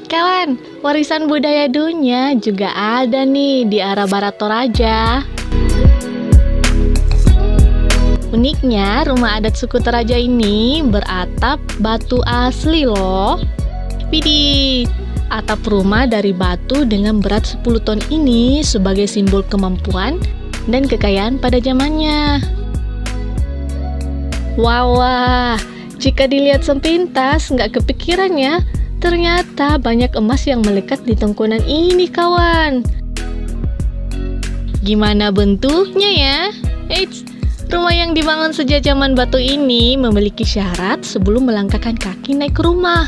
Kawan, warisan budaya dunia juga ada nih di arah barat Toraja. Uniknya, rumah adat suku Toraja ini beratap batu asli loh. Widih, atap rumah dari batu dengan berat 10 ton ini sebagai simbol kemampuan dan kekayaan pada zamannya. Wah, jika dilihat sepintas nggak kepikiran ya, ternyata banyak emas yang melekat di tongkonan ini kawan. Gimana bentuknya ya? Eits, rumah yang dibangun sejak zaman batu ini memiliki syarat sebelum melangkahkan kaki naik ke rumah.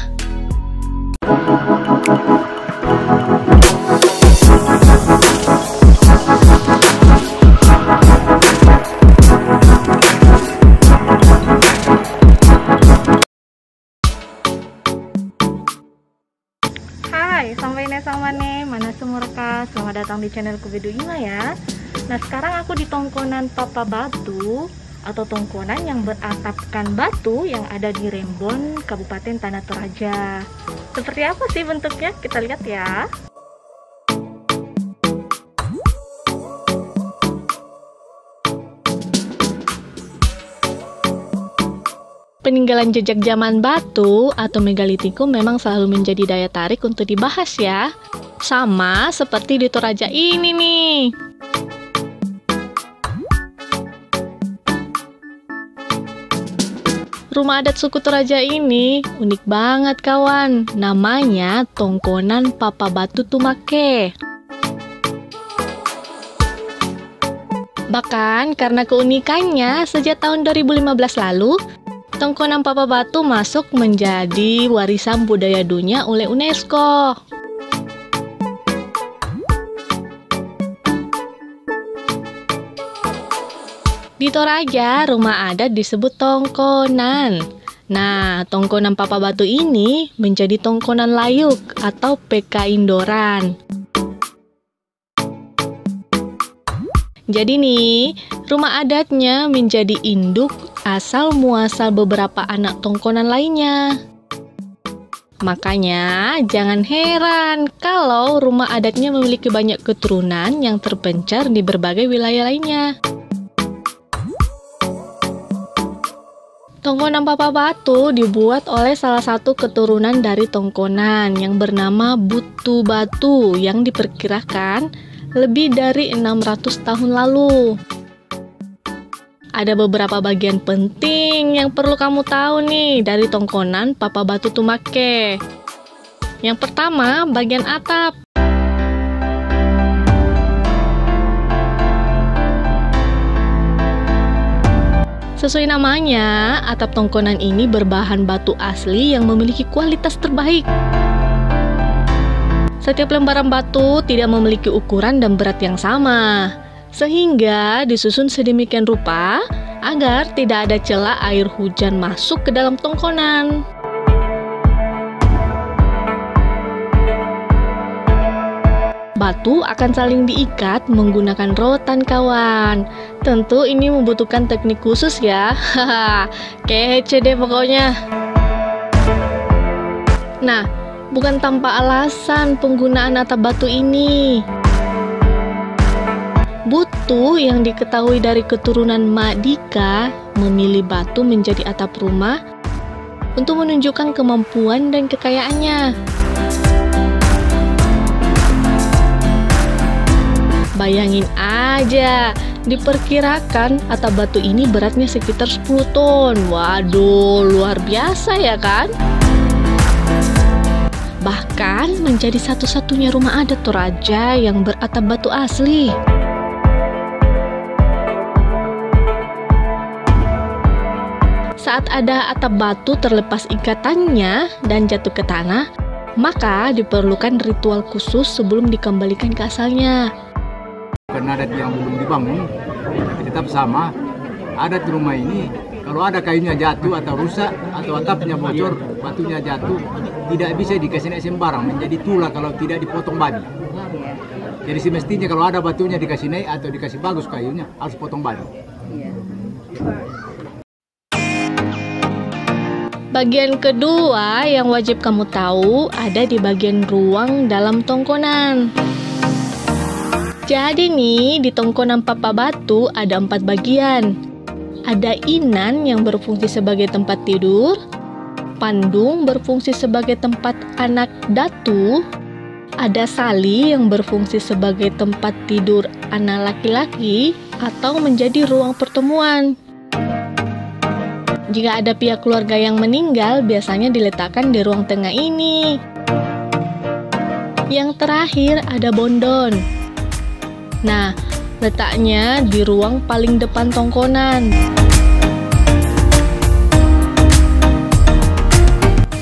Hai, sampai nesang mane, mana semurka, selamat datang di channelku Bedu Ima ya. Nah sekarang aku di tongkonan Papa Batu atau tongkonan yang beratapkan batu yang ada di Rembon, Kabupaten Tanah Toraja. Seperti apa sih bentuknya? Kita lihat ya. Peninggalan jejak zaman batu atau megalitikum memang selalu menjadi daya tarik untuk dibahas ya. Sama seperti di Toraja ini nih. Rumah adat suku Toraja ini unik banget kawan. Namanya Tongkonan Papa Batu Tumake. Bahkan karena keunikannya, sejak tahun 2015 lalu, Tongkonan Papa Batu masuk menjadi warisan budaya dunia oleh UNESCO. Di Toraja, rumah adat disebut tongkonan. Nah, tongkonan Papa Batu ini menjadi tongkonan layuk atau PK Indoran. Jadi nih, rumah adatnya menjadi induk asal muasal beberapa anak tongkonan lainnya. Makanya jangan heran kalau rumah adatnya memiliki banyak keturunan yang terpencar di berbagai wilayah lainnya. Tongkonan Papa Batu dibuat oleh salah satu keturunan dari tongkonan yang bernama Butu Batu yang diperkirakan lebih dari 600 tahun lalu. Ada beberapa bagian penting yang perlu kamu tahu nih dari tongkonan Papa Batu Tumake. Yang pertama, bagian atap. Sesuai namanya, atap tongkonan ini berbahan batu asli yang memiliki kualitas terbaik. Setiap lembaran batu tidak memiliki ukuran dan berat yang sama, sehingga disusun sedemikian rupa agar tidak ada celah air hujan masuk ke dalam tongkonan. Batu akan saling diikat menggunakan rotan kawan. Tentu ini membutuhkan teknik khusus ya. Haha, kece deh pokoknya. Nah, bukan tanpa alasan penggunaan atap batu ini. Butu yang diketahui dari keturunan Madika memilih batu menjadi atap rumah untuk menunjukkan kemampuan dan kekayaannya. Bayangin aja, diperkirakan atap batu ini beratnya sekitar 10 ton. Waduh, luar biasa ya kan? Bahkan menjadi satu-satunya rumah adat Toraja yang beratap batu asli. Saat ada atap batu terlepas ikatannya dan jatuh ke tanah, maka diperlukan ritual khusus sebelum dikembalikan ke asalnya. Karena adat yang belum dibangun, tapi tetap sama. Adat di rumah ini, kalau ada kayunya jatuh atau rusak, atau atapnya bocor, batunya jatuh, tidak bisa dikasih naik sembarang, menjadi tulah kalau tidak dipotong babi. Jadi semestinya kalau ada batunya dikasih naik atau dikasih bagus kayunya, harus potong babi. Bagian kedua yang wajib kamu tahu ada di bagian ruang dalam tongkonan. Jadi nih, di tongkonan Papa Batu ada 4 bagian. Ada inan yang berfungsi sebagai tempat tidur, pandung berfungsi sebagai tempat anak datu, ada sali yang berfungsi sebagai tempat tidur anak laki-laki atau menjadi ruang pertemuan. Jika ada pihak keluarga yang meninggal, biasanya diletakkan di ruang tengah ini. Yang terakhir ada bondon. Nah, letaknya di ruang paling depan tongkonan.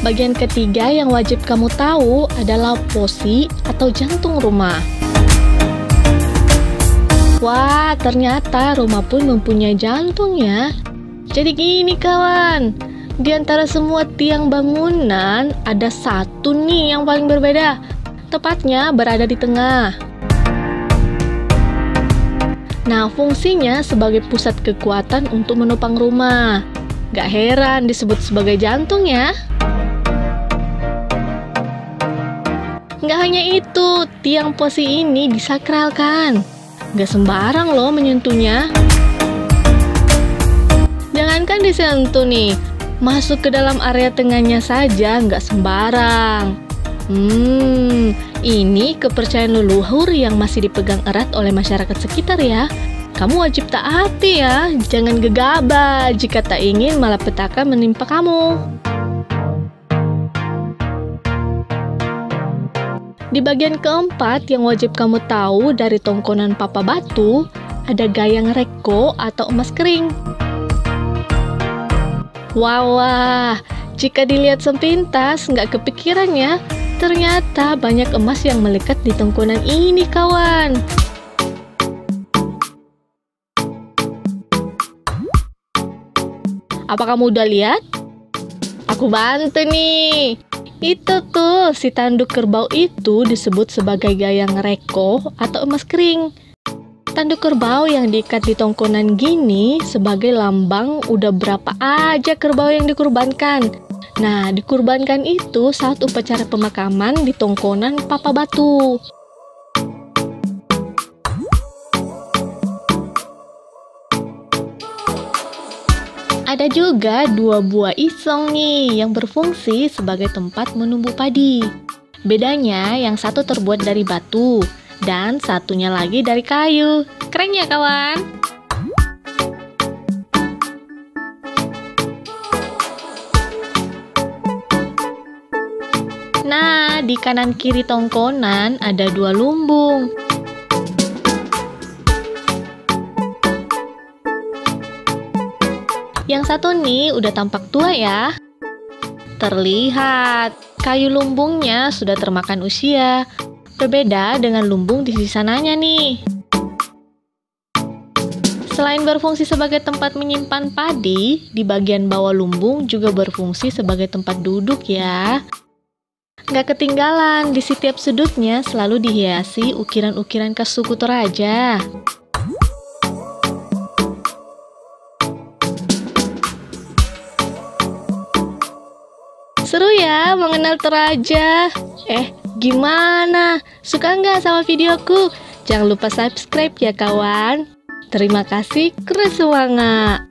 Bagian ketiga yang wajib kamu tahu adalah posi atau jantung rumah. Wah, ternyata rumah pun mempunyai jantung ya. Jadi gini kawan, di antara semua tiang bangunan ada satu nih yang paling berbeda. Tepatnya berada di tengah. Nah, fungsinya sebagai pusat kekuatan untuk menopang rumah. Gak heran disebut sebagai jantung ya. Gak hanya itu, tiang posi ini disakralkan. Gak sembarang loh menyentuhnya. Jangankan disentuh nih, masuk ke dalam area tengahnya saja nggak sembarang. Ini kepercayaan leluhur yang masih dipegang erat oleh masyarakat sekitar ya. Kamu wajib taati ya, jangan gegabah jika tak ingin malapetaka menimpa kamu. Di bagian keempat yang wajib kamu tahu dari tongkonan Papa Batu, ada gayang reko atau emas kering. Wah, jika dilihat sepintas nggak kepikiran ya, ternyata banyak emas yang melekat di tongkonan ini kawan. Apa kamu udah lihat? Aku bantu nih. Itu tuh, si tanduk kerbau itu disebut sebagai gayang reko atau emas kering. Tanduk kerbau yang diikat di tongkonan gini sebagai lambang udah berapa aja kerbau yang dikurbankan. Nah, dikurbankan itu saat upacara pemakaman di tongkonan Papa Batu. Ada juga 2 buah isong nih yang berfungsi sebagai tempat menumbuh padi. Bedanya yang satu terbuat dari batu dan satunya lagi dari kayu. Keren ya kawan? Nah, di kanan kiri tongkonan ada 2 lumbung. Yang satu nih udah tampak tua ya. Terlihat, kayu lumbungnya sudah termakan usia. Berbeda dengan lumbung di sisi sananya nih. Selain berfungsi sebagai tempat menyimpan padi, di bagian bawah lumbung juga berfungsi sebagai tempat duduk ya. Gak ketinggalan, di setiap sudutnya selalu dihiasi ukiran-ukiran khas suku Toraja. Seru ya mengenal Toraja. Gimana? Suka nggak sama videoku? Jangan lupa subscribe ya kawan. Terima kasih, keren semangat.